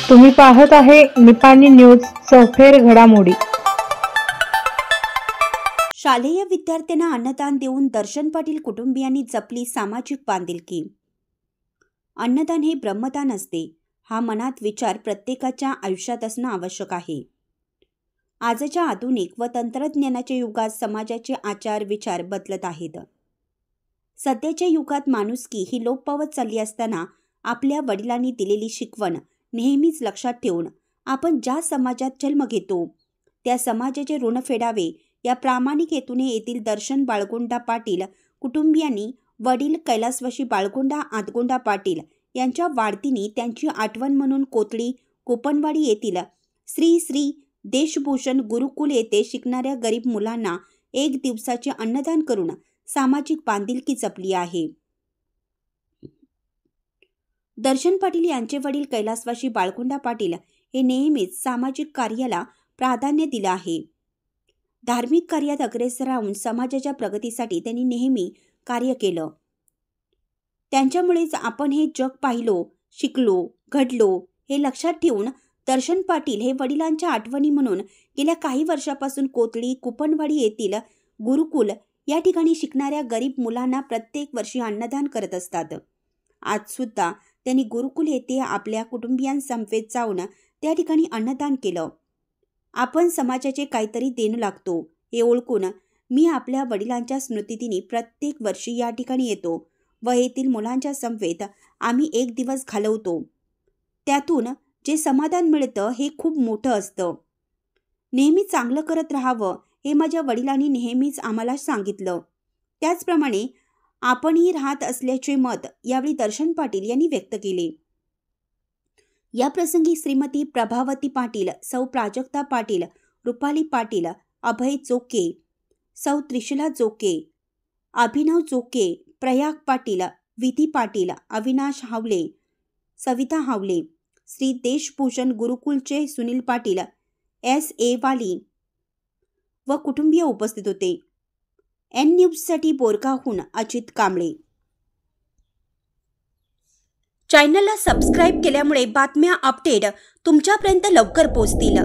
तुम्ही पाहत आहे निपाणी न्यूज चौफेर घडामोडी। शालेय विद्यार्थ्यांना अन्नदान देऊन दर्शन पाटील कुटुंबियांनी जपली सामाजिक बांधिलकी। अन्नदान हे ब्रह्मदान असते, हा मनात विचार प्रत्येकाच्या आयुष्यात असणं आवश्यक आहे। आजच्या आधुनिक व तंत्रज्ञानाच्या युगात समाजाचे आचार विचार बदलत आहेत। सध्याच्या युगात माणुसकी ही लोप पावत चालली असताना आपल्या वडिलांनी दिलेली शिकवण नेहमीच लक्षात ठेवून आपण ज्या समाजात जन्म घेतो त्या समाजाचे ऋण फेडावे या प्रामाणिक हेतूने येथील दर्शन बाळगोंडा पाटील कुटुंबियांनी वडील कैलासवासी बाळगोंडा आदगोंडा पाटील यांच्या वाढदिनी त्यांची आठवण म्हणून कोतळी कोपनवाडी येथील श्री श्री देशभूषण गुरुकुल येथे शिकणाऱ्या गरीब मुलांना 1 दिवसाचे अन्नदान करून सामाजिक बांधिलकी जपली आहे। दर्शन पाटील यांचे वडील कैलासवासी बाळगोंडा पाटील हे नेहमीच सामाजिक कार्याला प्राधान्य दिले आहे। धार्मिक कार्यात अग्रेसर राहून समाजाच्या प्रगतीसाठी त्यांनी नेहमी कार्य केलं। त्यांच्यामुळेच आपण हे जग पाहिलो, शिकलो, घडलो हे लक्षात ठेवून दर्शन पाटील हे वडिलांच्या आठवणी म्हणून गेल्या काही वर्षापासून कोतळी कुपनवाडी येथील गुरुकुल या ठिकाणी शिकणाऱ्या गरीब मुलांना प्रत्येक वर्षी अन्नदान करत असतात। आज सुद्धा त्यांनी गुरुकुल येथे आपल्या कुटुंबियांसमवेत जाऊन त्या ठिकाणी अन्नदान केलं। आपण समाजाचे काहीतरी देणं लागतो हे ओळखून मी आपल्या वडिलांच्या स्मृतिदिनी प्रत्येक वर्षी या ठिकाणी येतो व येथील मुलांच्या समवेत आम्ही 1 दिवस घालवतो। त्यातून जे समाधान मिळतं हे खूप मोठं असतं। नेहमी चांगलं करत राहावं हे माझ्या वडिलांनी नेहमीच आम्हाला सांगितलं। त्याचप्रमाणे आपणही राहत असल्याचे मत यावेळी दर्शन पाटील यांनी व्यक्त केले। या प्रसंगी श्रीमती प्रभावती पाटील, सौ प्राजक्ता पाटील, रुपाली पाटील, अभय जोके, सौ त्रिशला जोके, अभिनव जोके, प्रयाग पाटील, विधी पाटील, अविनाश हावले, सविता हावले, श्री देशभूषण गुरुकुलचे सुनील पाटील, S.A. वाली व कुटुंबीय उपस्थित होते। N न्यूजसाठी बोरगावहून अजित कांबळे। चॅनलला सबस्क्राईब केल्यामुळे बातम्या अपडेट तुमच्यापर्यंत लवकर पोहोचतील।